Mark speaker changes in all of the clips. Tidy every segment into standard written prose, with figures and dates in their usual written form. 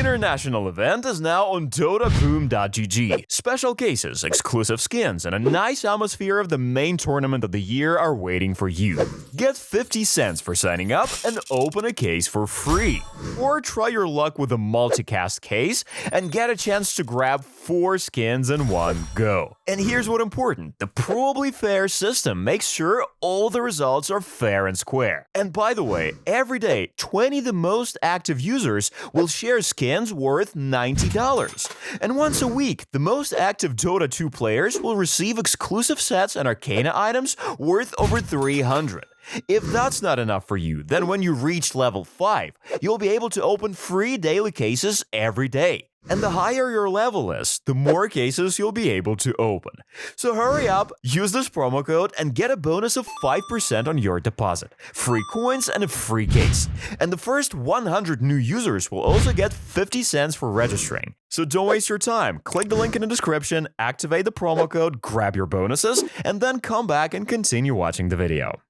Speaker 1: international event is now on dotaboom.gg. Special cases, exclusive skins, and a nice atmosphere of the main tournament of the year are waiting for you. Get 50 cents for signing up and open a case for free. Or try your luck with a multicast case and get a chance to grab 4 skins in one go. And here's what's important, the probably fair system makes sure all the results are fair and square. And by the way, every day, 20 of the most active users will share skins worth $90. And once a week, the most active Dota 2 players will receive exclusive sets and arcana items worth over 300. If that's not enough for you, then when you reach level 5, you'll be able to open free daily cases every day. And the higher your level is, the more cases you'll be able to open. So hurry up, use this promo code and get a bonus of 5% on your deposit, free coins and a free case. And the first 100 new users will also get 50 cents for registering. So don't waste your time, click the link in the description, activate the promo code, grab your bonuses, and then come back and continue watching the video.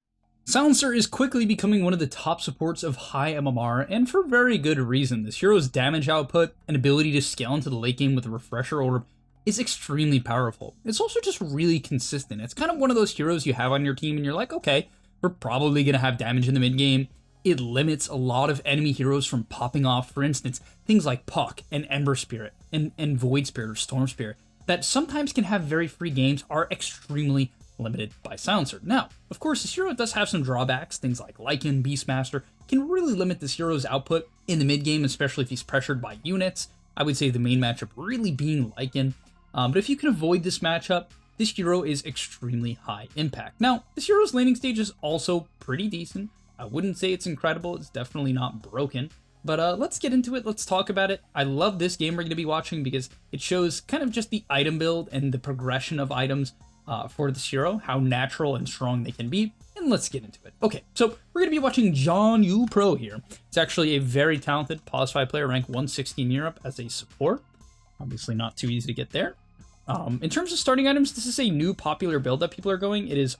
Speaker 2: Silencer is quickly becoming one of the top supports of high MMR, and for very good reason. This hero's damage output and ability to scale into the late game with a refresher orb is extremely powerful. It's also just really consistent. It's kind of one of those heroes you have on your team and you're like, okay, we're probably going to have damage in the mid game. It limits a lot of enemy heroes from popping off. For instance, things like Puck and Ember Spirit and Void Spirit or Storm Spirit that sometimes can have very free games are extremely limited by Silencer. Now, of course, this hero does have some drawbacks. Things like Lycan, Beastmaster can really limit this hero's output in the mid game, especially if he's pressured by units. I would say the main matchup really being Lycan. But if you can avoid this matchup, this hero is extremely high impact. Now, this hero's laning stage is also pretty decent. I wouldn't say it's incredible. It's definitely not broken. But let's get into it. Let's talk about it. I love this game we're going to be watching because it shows kind of just the item build and the progression of items for this hero, how natural and strong they can be, and let's get into it. Okay, so we're going to be watching John Yu Pro here. It's actually a very talented Pause 5 player, rank 160 in Europe as a support. Obviously not too easy to get there. In terms of starting items, this is a new popular build that people are going. It is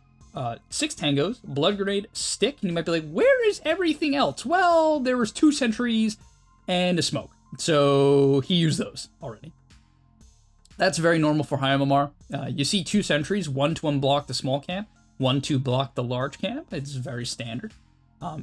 Speaker 2: 6 tangos, blood grenade, stick, and you might be like, where is everything else? Well, there was 2 sentries and a smoke, so he used those already. That's very normal for high MMR. You see 2 sentries, 1 to unblock the small camp, 1 to block the large camp. It's very standard.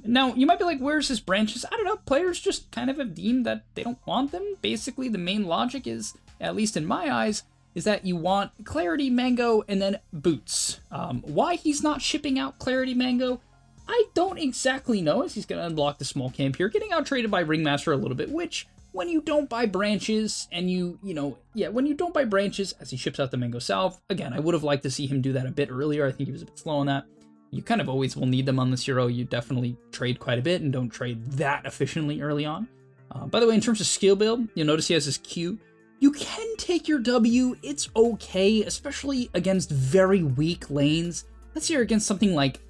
Speaker 2: Now, you might be like, where's his branches? I don't know. Players just kind of have deemed that they don't want them. Basically, the main logic is, at least in my eyes, is that you want Clarity, Mango, and then Boots. Why he's not shipping out Clarity, Mango, I don't exactly know, as he's going to unblock the small camp here, getting out traded by Ringmaster a little bit, which when you don't buy branches and when you don't buy branches as he ships out the Mango Salve, again, I would have liked to see him do that a bit earlier. I think he was a bit slow on that. You kind of always will need them on this hero. You definitely trade quite a bit and don't trade that efficiently early on. By the way, in terms of skill build, you'll notice he has his Q. You can take your W. It's okay, especially against very weak lanes. Let's say you're against something like,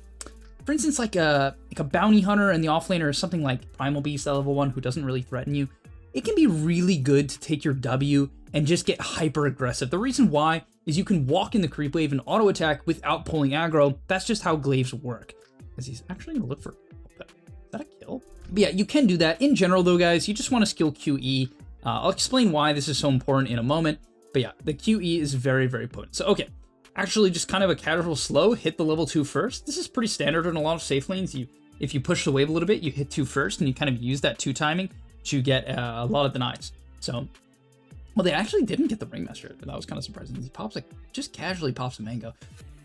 Speaker 2: for instance, like a bounty hunter and the offlaner is something like Primal Beast at level 1 who doesn't really threaten you. It can be really good to take your W and just get hyper aggressive. The reason why is you can walk in the creep wave and auto attack without pulling aggro. That's just how glaives work. As he's actually gonna look for, is that a kill? But yeah, you can do that. In general though, guys, you just want to skill QE. I'll explain why this is so important in a moment. But yeah, the QE is very, very potent. So okay, actually just kind of a casual slow, hit the level 2 first. This is pretty standard in a lot of safe lanes. If you push the wave a little bit, you hit 2 first and you kind of use that 2 timing to get a lot of denies. So, well, they actually didn't get the Ringmaster, but that was kind of surprising. He pops, like, just casually pops a Mango.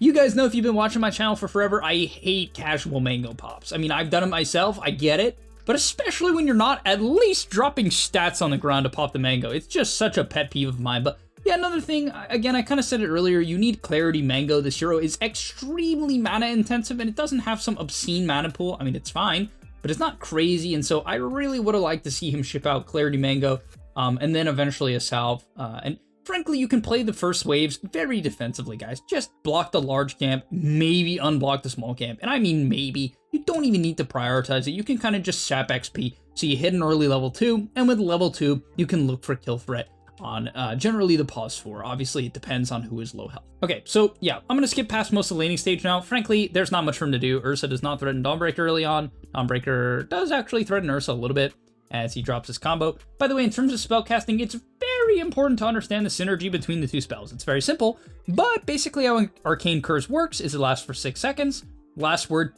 Speaker 2: You guys know, if you've been watching my channel for forever, I hate casual Mango pops. I mean, I've done it myself, I get it, but especially when you're not at least dropping stats on the ground to pop the Mango. It's just such a pet peeve of mine. But yeah, another thing, again, I kind of said it earlier, you need Clarity Mango. This hero is extremely mana intensive, and it doesn't have some obscene mana pool. I mean, it's fine, but it's not crazy, and so I really would have liked to see him ship out Clarity Mango, and then eventually a Salve. And frankly, you can play the first waves very defensively, guys. Just block the large camp, maybe unblock the small camp, and I mean maybe. You don't even need to prioritize it. You can kind of just sap XP, so you hit an early level 2, and with level 2, you can look for kill threat on generally the Pause 4. Obviously, it depends on who is low health. Okay, so yeah, I'm going to skip past most of the laning stage now. Frankly, there's not much for him to do. Ursa does not threaten Dawnbreaker early on. Dawnbreaker does actually threaten Ursa a little bit. as he drops his combo. By the way, in terms of spell casting, it's very important to understand the synergy between the two spells. It's very simple, but basically how Arcane Curse works is it lasts for 6 seconds. Last word,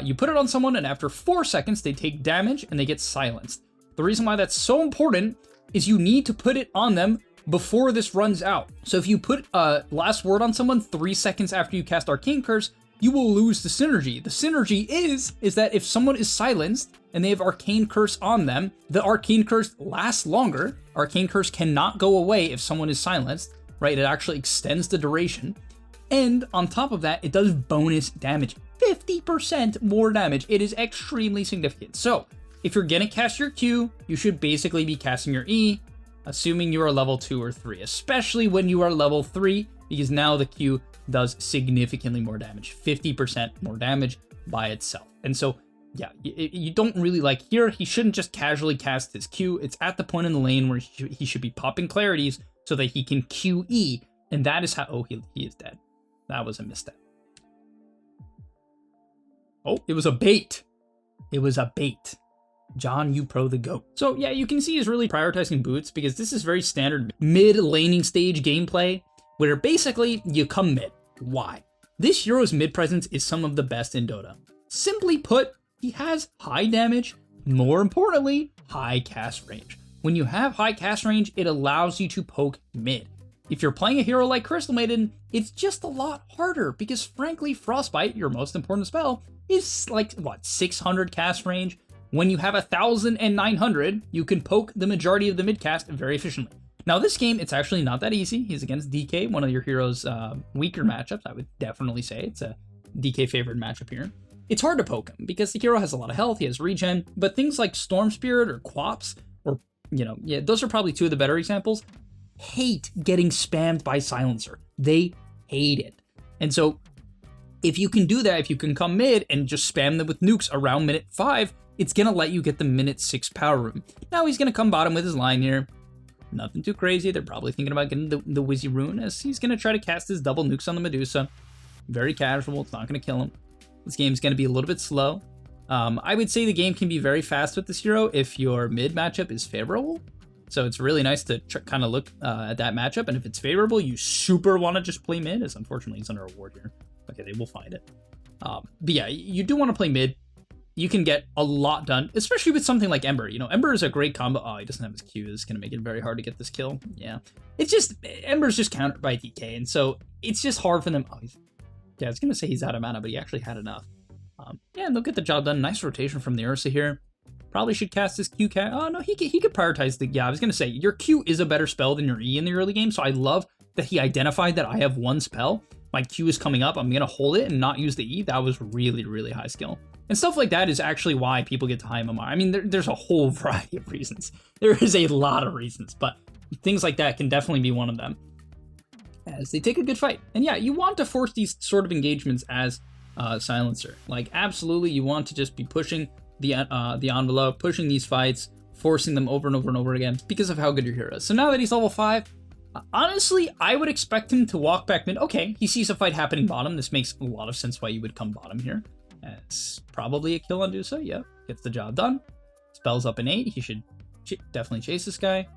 Speaker 2: you put it on someone, and after 4 seconds, they take damage and they get silenced. The reason why that's so important is you need to put it on them before this runs out. So if you put last word on someone 3 seconds after you cast Arcane Curse, you will lose the synergy. The synergy is that if someone is silenced and they have Arcane Curse on them, the Arcane Curse lasts longer. Arcane Curse cannot go away if someone is silenced, right? It actually extends the duration. And on top of that, it does bonus damage. 50% more damage. It is extremely significant. So if you're gonna cast your Q, you should basically be casting your E, assuming you are level 2 or 3, especially when you are level 3, because now the Q does significantly more damage, 50% more damage by itself. And so, yeah, you don't really like here, he shouldn't just casually cast his Q. It's at the point in the lane where he should be popping clarities so that he can QE, and that is how, oh, he is dead. That was a misstep. Oh, it was a bait. It was a bait. John, you pro the GOAT. So yeah, you can see he's really prioritizing boots because this is very standard mid laning stage gameplay where basically you come mid. Why? This hero's mid presence is some of the best in Dota. Simply put, he has high damage, more importantly, high cast range. When you have high cast range, it allows you to poke mid. If you're playing a hero like Crystal Maiden, it's just a lot harder because frankly, Frostbite, your most important spell, is like, what, 600 cast range? When you have 1,900, you can poke the majority of the mid cast very efficiently. Now this game, it's actually not that easy. He's against DK, one of your hero's weaker matchups. I would definitely say it's a DK favored matchup here. It's hard to poke him because the hero has a lot of health, he has regen, but things like Storm Spirit or Quaps, or, you know, yeah, those are probably two of the better examples, hate getting spammed by Silencer. They hate it. And so if you can do that, if you can come mid and just spam them with nukes around minute 5, it's gonna let you get the minute 6 power room. Now he's gonna come bottom with his line here. Nothing too crazy. They're probably thinking about getting the Wizzy Rune as he's gonna try to cast his double nukes on the Medusa. Very casual, it's not gonna kill him. This game's gonna be a little bit slow. I would say the game can be very fast with this hero if your mid matchup is favorable. So it's really nice to kind of look at that matchup, and if it's favorable, you super want to just play mid, as unfortunately he's under a ward here. Okay, they will find it. But yeah, you do want to play mid. You can get a lot done, especially with something like Ember. You know, Ember is a great combo. Oh, he doesn't have his Q. This is going to make it very hard to get this kill. Yeah. It's just, Ember's just countered by DK, and so it's just hard for them. Oh, yeah, I was going to say he's out of mana, but he actually had enough. Yeah, and they'll get the job done. Nice rotation from the Ursa here. Probably should cast his Q. Oh, no, he could prioritize the... Yeah, I was going to say, your Q is a better spell than your E in the early game, so I love that he identified that I have one spell. My Q is coming up. I'm going to hold it and not use the E. That was really, really high skill. And stuff like that is actually why people get to high MMR. I mean, there's a whole variety of reasons. There is a lot of reasons, but things like that can definitely be one of them. As they take a good fight. And yeah, you want to force these sort of engagements as Silencer. Like, absolutely, you want to just be pushing the envelope, pushing these fights, forcing them over and over and over again because of how good your hero is. So now that he's level 5, honestly, I would expect him to walk back mid. Okay, he sees a fight happening bottom. This makes a lot of sense why you would come bottom here. It's probably a kill on Dusa. Yeah, gets the job done. Spells up an 8. He should definitely chase this guy.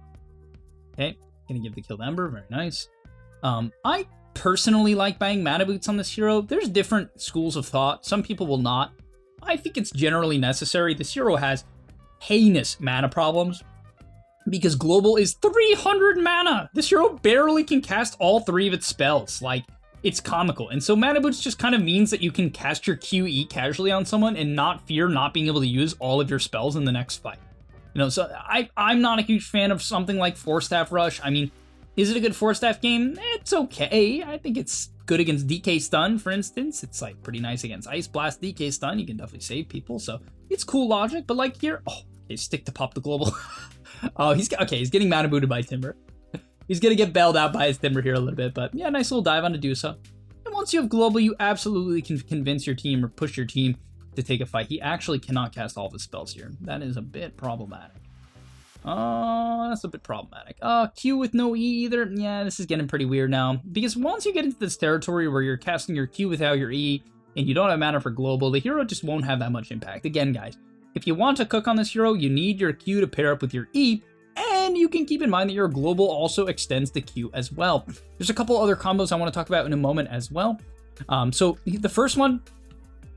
Speaker 2: Okay, gonna give the kill to Ember. Very nice. I personally like buying mana boots on this hero. There's different schools of thought. Some people will not. I think it's generally necessary. This hero has heinous mana problems because global is 300 mana. This hero barely can cast all 3 of its spells. Like, it's comical. And so mana boots just kind of means that you can cast your QE casually on someone and not fear not being able to use all of your spells in the next fight. You know, so I'm not a huge fan of something like Force Staff Rush. I mean, is it a good Force Staff game? It's okay. I think it's good against DK Stun, for instance. It's like pretty nice against Ice Blast, DK Stun. You can definitely save people. So it's cool logic. But like here, oh, okay, stick to pop the global. Oh, he's getting mana booted by Timber. He's going to get bailed out by his Timber here a little bit, but yeah, nice little dive on Medusa. And once you have global, you absolutely can convince your team or push your team to take a fight. He actually cannot cast all of his spells here. That is a bit problematic. That's a bit problematic. Q with no E either. Yeah, this is getting pretty weird now. Because once you get into this territory where you're casting your Q without your E, and you don't have mana for global, the hero just won't have that much impact. Again, guys, if you want to cook on this hero, you need your Q to pair up with your E, and you can keep in mind that your global also extends the Q as well. There's a couple other combos I want to talk about in a moment as well. So the first one,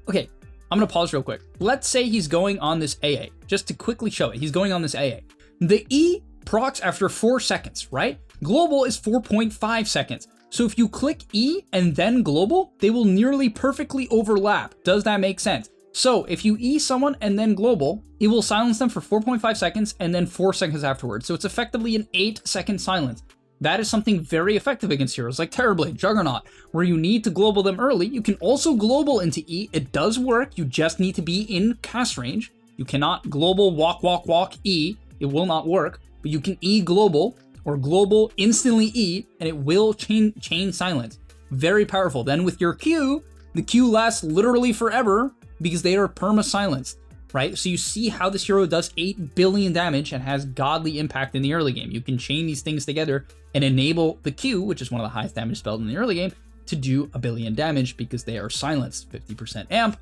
Speaker 2: okay, I'm going to pause real quick. Let's say he's going on this AA, just to quickly show it. He's going on this AA. The E procs after 4 seconds, right? Global is 4.5 seconds. So if you click E and then global, they will nearly perfectly overlap. Does that make sense? So if you E someone and then global, it will silence them for 4.5 seconds and then 4 seconds afterwards. So it's effectively an 8-second silence. That is something very effective against heroes like Terrorblade, Juggernaut, where you need to global them early. You can also global into E. It does work. You just need to be in cast range. You cannot global walk E. It will not work. But you can E global or global instantly E, and it will chain silence. Very powerful. Then with your Q, the Q lasts literally forever because they are perma-silenced, right? So you see how this hero does 8 billion damage and has godly impact in the early game. You can chain these things together and enable the Q, which is one of the highest damage spells in the early game, to do 1 billion damage because they are silenced, 50% amp,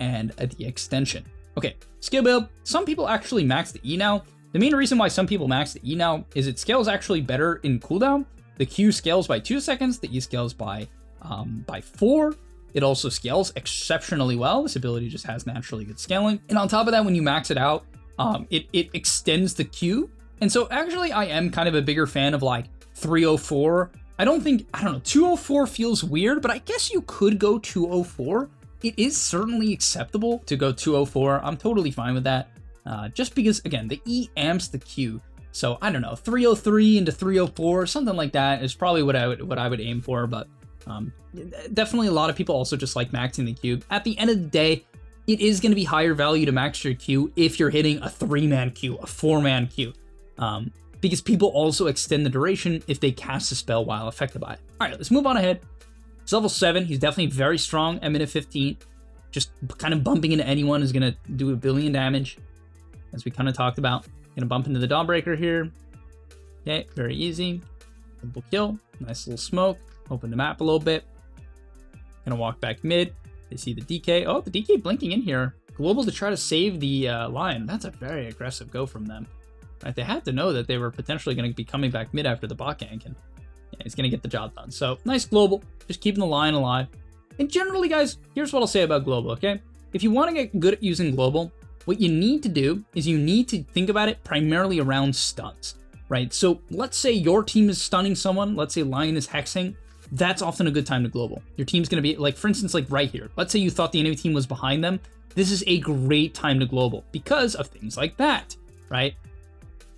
Speaker 2: and the extension. Okay, skill build. Some people actually max the E now. The main reason why some people max the E now is it scales actually better in cooldown. The Q scales by 2 seconds, the E scales by 4. It also scales exceptionally well. This ability just has naturally good scaling. And on top of that, when you max it out, it extends the Q. And so actually I am kind of a bigger fan of like 304. I don't know, 204 feels weird, but I guess you could go 204. It is certainly acceptable to go 204. I'm totally fine with that. Just because, again, the E amps the Q. So I don't know, 303 into 304, something like that is probably what I would aim for. But definitely a lot of people also just like maxing the Q. At the end of the day, it is going to be higher value to max your Q if you're hitting a 3-man Q, a 4-man Q. Because people also extend the duration if they cast a spell while affected by it. All right, let's move on ahead. He's level 7. He's definitely very strong at minute 15. Just kind of bumping into anyone is going to do 1 billion damage, as we kind of talked about. Going to bump into the Dawnbreaker here. Okay, very easy. Simple kill. Nice little smoke. Open the map a little bit. Going to walk back mid. They see the DK. Oh, the DK blinking in here. Global to try to save the line. That's a very aggressive go from them. Right? They had to know that they were potentially going to be coming back mid after the bot gank, and yeah, he's going to get the job done. So, nice global. Just keeping the line alive. And generally, guys, here's what I'll say about global, okay? If you want to get good at using global, what you need to do is you need to think about it primarily around stuns, right? So let's say your team is stunning someone. Let's say Lion is hexing. That's often a good time to global. Your team's going to be, like, for instance, like right here. Let's say you thought the enemy team was behind them. This is a great time to global because of things like that, right?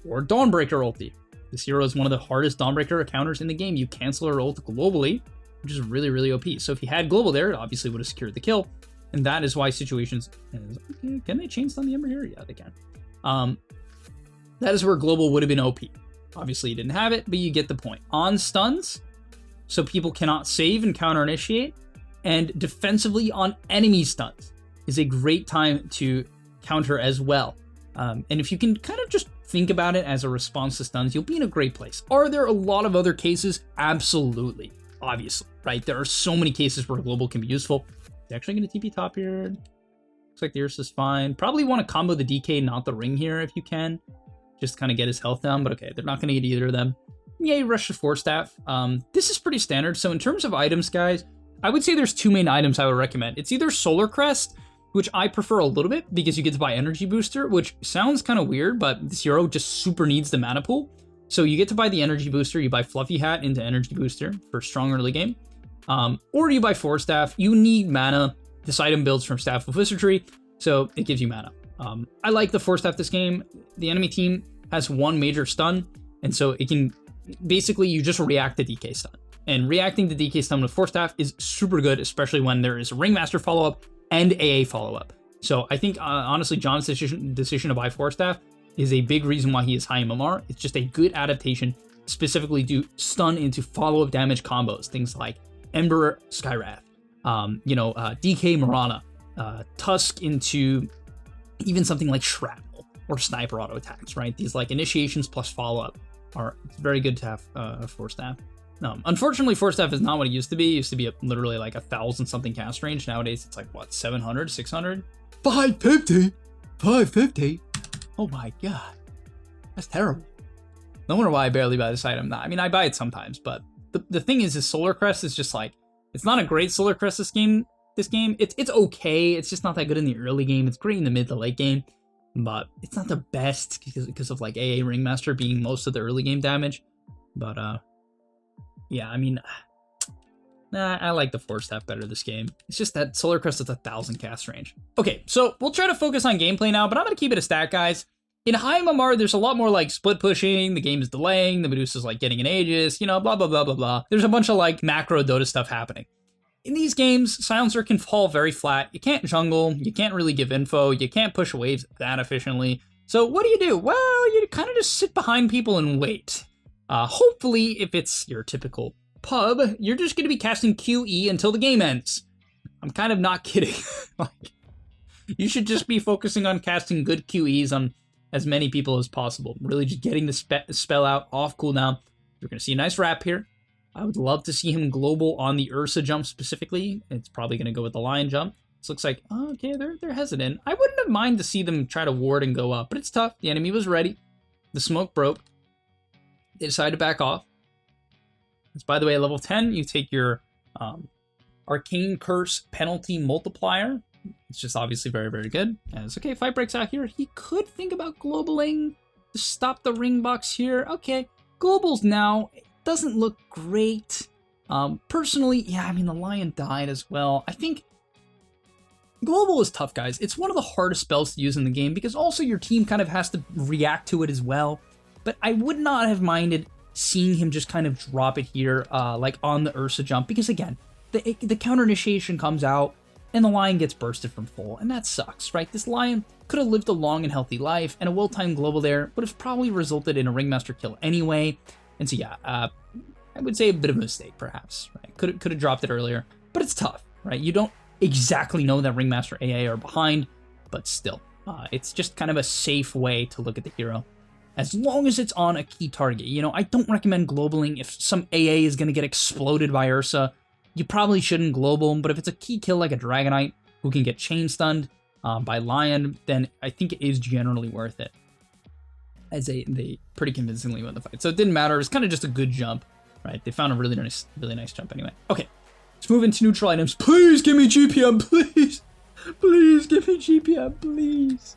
Speaker 2: Or Dawnbreaker ulti. This hero is one of the hardest Dawnbreaker counters in the game. You cancel her ult globally, which is really, really OP. So if you had global there, it obviously would have secured the kill. And that is why situations... Okay, can they chain stun the Ember here? Yeah, they can. That is where global would have been OP. Obviously, you didn't have it, but you get the point. On stuns, so people cannot save and counter-initiate, and defensively on enemy stuns is a great time to counter as well. And if you can kind of just think about it as a response to stuns, you'll be in a great place. Are there a lot of other cases? Absolutely. Obviously, right? There are so many cases where global can be useful. They're actually going to TP top here. Looks like the Ursa's fine. Probably want to combo the DK, not the ring here if you can. Just kind of get his health down, but okay, they're not going to get either of them. Yeah, you rush the 4-staff. This is pretty standard. So in terms of items, guys, I would say there's 2 main items I would recommend. It's either Solar Crest, which I prefer a little bit because you get to buy Energy Booster, which sounds kind of weird, but this hero just super needs the mana pool. So you get to buy the Energy Booster, you buy Fluffy Hat into Energy Booster for strong early game. Or you buy 4-staff. You need mana. This item builds from Staff of Wizardry, so it gives you mana. I like the 4-staff this game. The enemy team has 1 major stun, and so it can... Basically, you just react to DK stun. And reacting to DK stun with 4-staff is super good, especially when there is a Ringmaster follow-up and AA follow-up. So I think, honestly, John's decision to buy 4-staff is a big reason why he is high MMR. It's just a good adaptation, specifically to stun into follow-up damage combos. Things like Ember Skywrath, DK Marana, Tusk into even something like Shrapnel or Sniper auto attacks, right? These like initiations plus follow-up are very good to have a 4-staff. Unfortunately, 4-staff is not what it used to be. It used to be literally like 1,000 something cast range. Nowadays, it's like, what, 700, 600? 550? 550? Oh my god. That's terrible. No wonder why I barely buy this item. I mean, I buy it sometimes, but the thing is Solar Crest is just like, it's not a great Solar Crest this game. It's okay. It's just not that good in the early game. It's great in the mid to late game, but it's not the best because of like AA Ringmaster being most of the early game damage. But yeah, I mean, I like the Force Staff better this game. It's just that Solar Crest is 1,000 cast range. Okay, so we'll try to focus on gameplay now, but I'm going to keep it a stat, guys. In high MMR, there's a lot more like split pushing, the game is delaying, the Medusa's like getting an Aegis, you know, blah, blah, blah, blah, blah. There's a bunch of like macro Dota stuff happening. In these games, Silencer can fall very flat. You can't jungle, you can't really give info, you can't push waves that efficiently. So what do? Well, you kind of just sit behind people and wait. Hopefully, if it's your typical pub, you're just going to be casting QE until the game ends. I'm kind of not kidding. Like, you should just be focusing on casting good QEs on as many people as possible. Really just getting the spell out off cooldown. You're going to see a nice wrap here. I would love to see him global on the Ursa jump specifically. It's probably going to go with the Lion jump. This looks like, oh, okay, they're hesitant. I wouldn't have mind to see them try to ward and go up, but it's tough. The enemy was ready. The smoke broke. They decided to back off. It's, by the way, level 10, you take your Arcane Curse penalty multiplier. It's just obviously very, very good. As okay, fight breaks out here. He could think about globaling to stop the ring box here. Okay, globals now. It doesn't look great. Personally, yeah, I mean, the Lion died as well. I think global is tough, guys. It's one of the hardest spells to use in the game because also your team kind of has to react to it as well. But I would not have minded seeing him just kind of drop it here, like on the Ursa jump, because again, the counter initiation comes out and the Lion gets bursted from full, and that sucks, right? This Lion could have lived a long and healthy life, and a well-timed global there would have probably resulted in a Ringmaster kill anyway. And so yeah, I would say a bit of a mistake, perhaps, right? Could have dropped it earlier, but it's tough, right? You don't exactly know that Ringmaster AA are behind, but still, it's just kind of a safe way to look at the hero. As long as it's on a key target. You know, I don't recommend globaling if some AA is going to get exploded by Ursa. You probably shouldn't global, but if it's a key kill like a Dragonite who can get chain stunned by Lion, then I think it is generally worth it. As they pretty convincingly win the fight. So it didn't matter. It was kind of just a good jump, right? They found a really nice jump anyway. Okay, let's move into neutral items. Please give me GPM, please. Please give me GPM, please.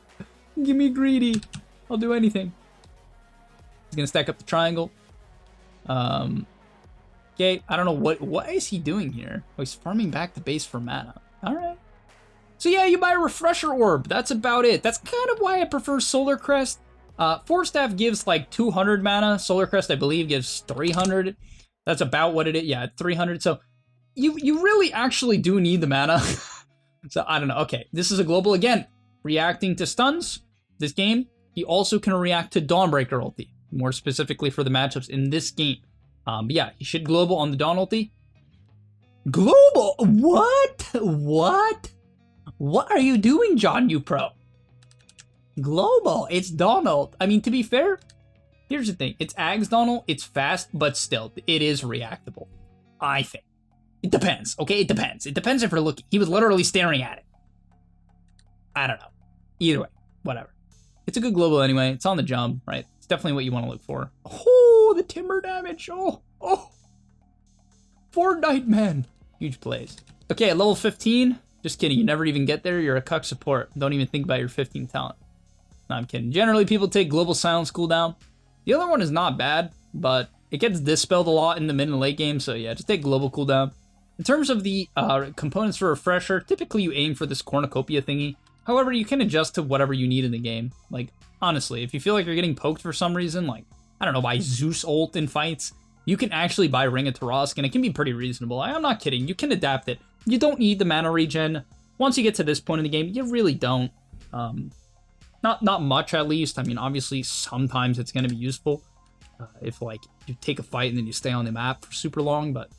Speaker 2: Give me greedy. I'll do anything. He's gonna stack up the triangle. Okay, I don't know what is he doing here. Oh, he's farming back the base for mana. All right. So yeah, you buy a refresher orb. That's about it. That's kind of why I prefer Solar Crest. Force Staff gives like 200 mana. Solar Crest, I believe, gives 300. That's about what it is. Yeah, 300. So you really actually do need the mana. So I don't know. Okay, this is a global again. Reacting to stuns. This game, he also can react to Dawnbreaker ulti. More specifically for the matchups in this game. But yeah, he should global on the Dawn ulti. Global? What? What are you doing, John, you pro? Global, it's Dawn ult. I mean, to be fair, here's the thing. It's Ag's Dawn ult, it's fast, but still, it is reactable. I think. It depends, okay? It depends. It depends if you're looking. He was literally staring at it. I don't know. Either way, whatever. It's a good global anyway. It's on the jump, right? It's definitely what you want to look for. Oh, the timber damage. Oh. Fortnite, man. Huge plays. Okay, at level 15. Just kidding. You never even get there. You're a cuck support. Don't even think about your 15 talent. No, I'm kidding. Generally, people take global silence cooldown. The other one is not bad, but it gets dispelled a lot in the mid and late game. So yeah, just take global cooldown. In terms of the components for refresher, typically you aim for this cornucopia thingy. However, you can adjust to whatever you need in the game. Like, honestly, if you feel like you're getting poked for some reason, like, I don't know, by Zeus ult in fights, you can actually buy Ring of Tarask, and it can be pretty reasonable. I'm not kidding. You can adapt it. You don't need the mana regen. Once you get to this point in the game, you really don't. Not much, at least. I mean, obviously, sometimes it's going to be useful. If, like, you take a fight and then you stay on the map for super long, but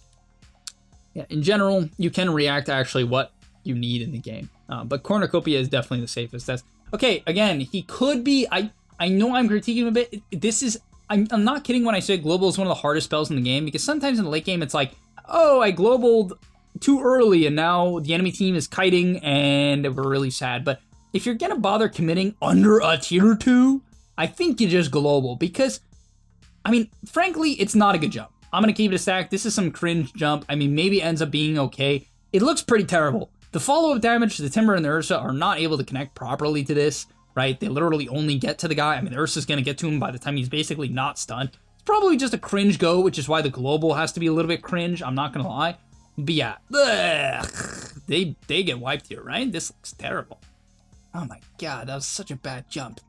Speaker 2: yeah, in general, you can react to actually what you need in the game. But Cornucopia is definitely the safest. That's okay. Again, he could be. I know I'm critiquing him a bit. This is. I'm not kidding when I say global is one of the hardest spells in the game, because sometimes in the late game it's like, oh, I globaled too early and now the enemy team is kiting and we're really sad. But if you're gonna bother committing under a tier 2, I think you just global, because, I mean, frankly, it's not a good jump. I'm gonna keep it a stack. This is some cringe jump. I mean, maybe it ends up being okay. It looks pretty terrible. The follow-up damage, the Timber and the Ursa are not able to connect properly to this, right? They literally only get to the guy. I mean, the Ursa's gonna get to him by the time he's basically not stunned. It's probably just a cringe go, which is why the global has to be a little bit cringe, I'm not gonna lie. But yeah, they get wiped here, right? This looks terrible. Oh my god, that was such a bad jump.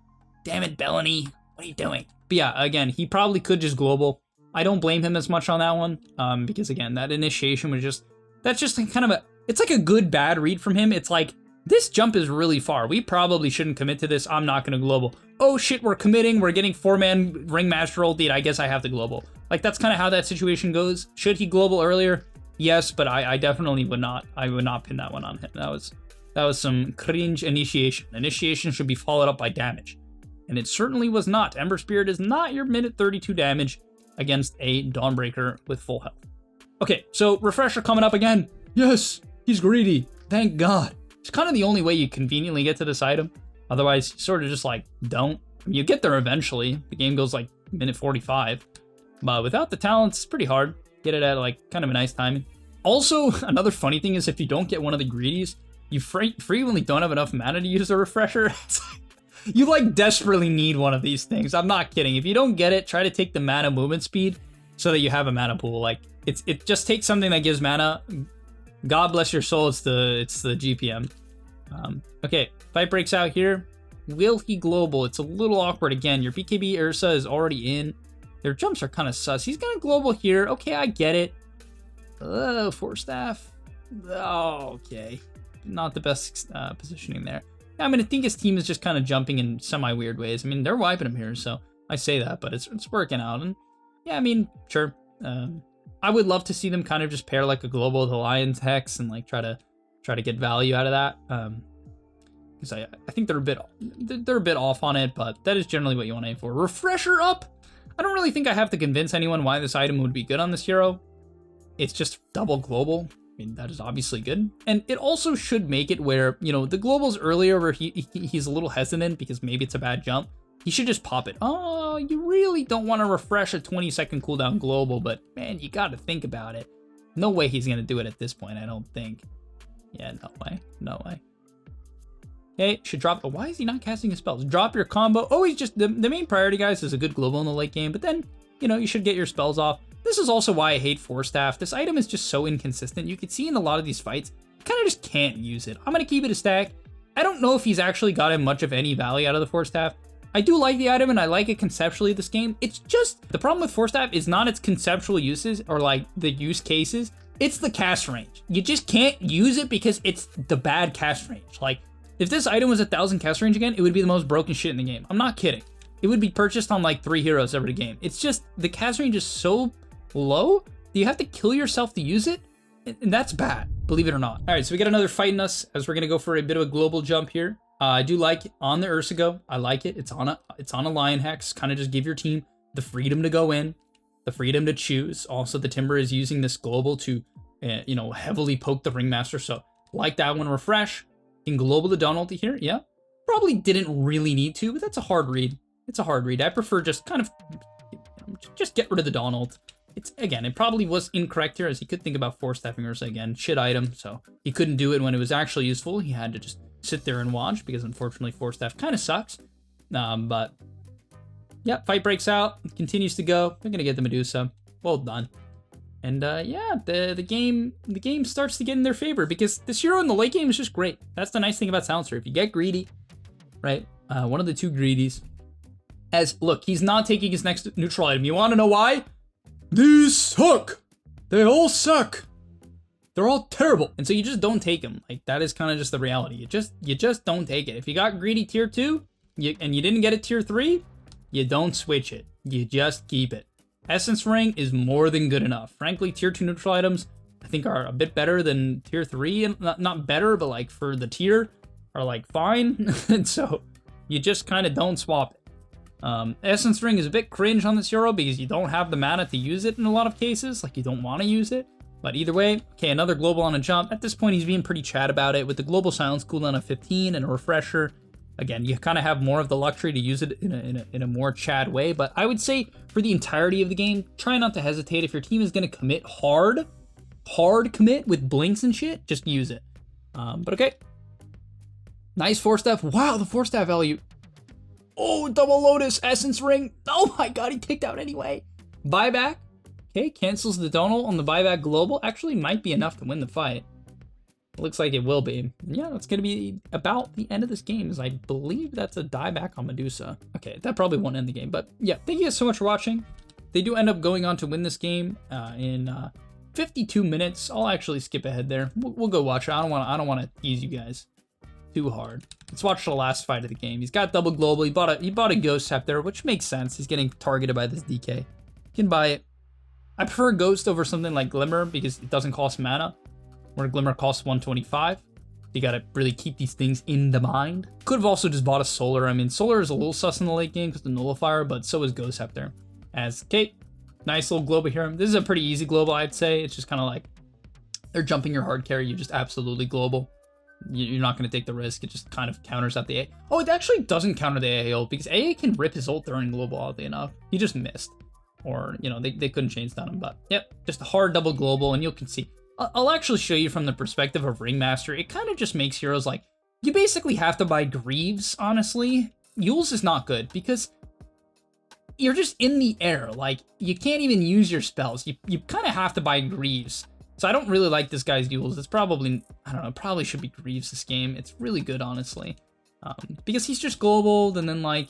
Speaker 2: Damn it, Bellany. What are you doing? But yeah, again, he probably could just global. I don't blame him as much on that one, because again, that initiation was just, that's just kind of a, it's like a good bad read from him. It's like, this jump is really far. We probably shouldn't commit to this. I'm not going to global. Oh shit, we're committing. We're getting 4-man Ringmaster ulti. I guess I have to global. Like, that's kind of how that situation goes. Should he global earlier? Yes, but I definitely would not. I would not pin that one on him. That was some cringe initiation. Initiation should be followed up by damage. And it certainly was not. Ember Spirit is not your minute 32 damage against a Dawnbreaker with full health. Okay, so Refresher coming up again. Yes, he's greedy. Thank God. It's kind of the only way you conveniently get to this item. Otherwise, you sort of just like don't. I mean, you get there eventually. The game goes like minute 45. But without the talents, it's pretty hard. Get it at like kind of a nice timing. Also, another funny thing is if you don't get one of the greedies, you frequently don't have enough mana to use a Refresher. You like desperately need one of these things. I'm not kidding. If you don't get it, try to take the mana movement speed so that you have a mana pool. Like it just takes something that gives mana. God bless your soul. It's the GPM. Okay, fight breaks out here. Will he global? It's a little awkward again. Your BKB Ursa is already in. Their jumps are kind of sus. He's gonna global here. Okay, I get it. Force staff. Oh, okay. Not the best positioning there. I mean, I think his team is just kind of jumping in semi-weird ways. I mean, they're wiping him here, so I say that, but it's working out. And yeah, I mean, sure. I would love to see them kind of just pair like a global with Alliance Hex and like try to get value out of that. Because I think they're a bit off on it, but that is generally what you want to aim for. Refresher up. I don't really think I have to convince anyone why this item would be good on this hero. It's just double global. I mean, that is obviously good. And it also should make it where, you know, the globals earlier where he's a little hesitant because maybe it's a bad jump. He should just pop it. Oh, you really don't want to refresh a 20-second cooldown global, but man, you got to think about it. No way he's going to do it at this point, I don't think. Yeah, no way. No way. Okay, should drop. Why is he not casting his spells? Drop your combo. Oh, he's just, the main priority, guys, is a good global in the late game, but then, you know, you should get your spells off. This is also why I hate Force Staff. This item is just so inconsistent. You can see in a lot of these fights, you kind of just can't use it. I'm going to keep it a stack. I don't know if he's actually gotten much of any value out of the Force Staff. I do like the item and I like it conceptually this game. It's just, the problem with Force Staff is not its conceptual uses or like the use cases. It's the cast range. You just can't use it because it's the bad cast range. Like, if this item was 1,000 cast range again, it would be the most broken shit in the game. I'm not kidding. It would be purchased on like 3 heroes every game. It's just, the cast range is so low that you have to kill yourself to use it, and that's bad, believe it or not. All right, so we got another fight in us as we're gonna go for a bit of a global jump here. I do like on the Ursa go. I like it. It's on a Lion Hex. Kind of just give your team the freedom to go in, the freedom to choose. Also, the Timber is using this global to, you know, heavily poke the Ringmaster. So like that one, refresh. Can global the Dawn ulti here. Yeah, probably didn't really need to, but that's a hard read. It's a hard read. I prefer just kind of, you know, just get rid of the Dawn ult. It's, again, it probably was incorrect here as he could think about Force Staffing Ursa again. Shit item, so he couldn't do it when it was actually useful. He had to just sit there and watch because unfortunately Force Staff kind of sucks. But yeah, fight breaks out, continues to go. They're gonna get the Medusa. Well done. And yeah, the game starts to get in their favor because this hero in the late game is just great. That's the nice thing about Silencer. If you get greedy, right? One of the 2 greedies. As look, he's not taking his next neutral item. You want to know why? These suck. They all suck. They're all terrible. And so you just don't take them. Like, that is kind of just the reality. You just don't take it. If you got greedy tier 2 and you didn't get it tier 3, you don't switch it. You just keep it. Essence Ring is more than good enough. Frankly, tier 2 neutral items I think are a bit better than tier 3, and not better, but like for the tier are like fine. And so you just kind of don't swap it. Essence Ring is a bit cringe on this hero because you don't have the mana to use it in a lot of cases. Like, you don't want to use it. But either way, okay, another global on a jump. At this point, he's being pretty Chad about it with the global silence cooldown of 15 and a refresher. Again, you kind of have more of the luxury to use it in a more Chad way, but I would say for the entirety of the game, try not to hesitate. If your team is going to commit hard commit with blinks and shit, just use it. But okay. Nice 4-step. Wow, the 4-step value. Oh, double Lotus, Essence Ring. Oh my god, he kicked out anyway. Buyback. Okay, cancels the donal on the buyback global. Actually might be enough to win the fight. Looks like it will be. Yeah, that's going to be about the end of this game, as I believe that's a dieback on Medusa. Okay, that probably won't end the game, but yeah, thank you guys so much for watching. They do end up going on to win this game in 52 minutes. I'll actually skip ahead there. We'll go watch it. I don't want to tease you guys too hard. Let's watch the last fight of the game. He's got double global. He bought a Ghost Scepter, which makes sense. He's getting targeted by this DK. You can buy it. I prefer Ghost over something like Glimmer because it doesn't cost mana, where Glimmer costs 125. You gotta really keep these things in the mind. Could have also just bought a Solar. I mean, Solar is a little sus in the late game because the Nullifier, but so is Ghost Scepter. As Kate, nice little global here. This is a pretty easy global, I'd say. It's just kind of like they're jumping your hard carry. You just absolutely global. You're not going to take the risk. It just kind of counters out the A. Oh, it actually doesn't counter the AA ult because AA can rip his ult during global, oddly enough. He just missed. Or, you know, they couldn't chain stun him. But, yep, just a hard double global. And you can see. I'll actually show you from the perspective of Ringmaster. It kind of just makes heroes like... You basically have to buy Greaves, honestly. Yule's is not good because you're just in the air. Like, you can't even use your spells. You kind of have to buy Greaves. So I don't really like this guy's Yules. It's probably, I don't know, probably should be Greaves this game. It's really good, honestly. Because he's just globaled, and then, like,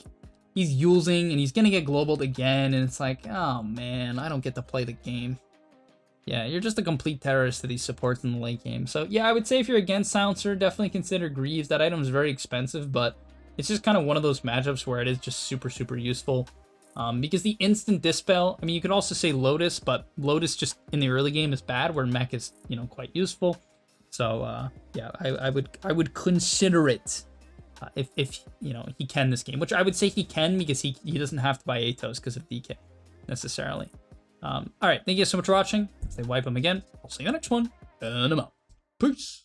Speaker 2: he's Yulesing, and he's gonna get globaled again, and it's like, oh, man, I don't get to play the game. Yeah, you're just a complete terrorist to these supports in the late game. So, yeah, I would say if you're against Silencer, definitely consider Greaves. That item is very expensive, but it's just kind of one of those matchups where it is just super, super useful. Because the instant dispel, I mean, you could also say Lotus, but Lotus just in the early game is bad, where mech is, you know, quite useful. So, yeah, I would consider it if you know, he can this game, which I would say he can because he doesn't have to buy Atos because of DK necessarily. All right, thank you so much for watching. If they wipe him again, I'll see you in the next one, and I'm out. Peace.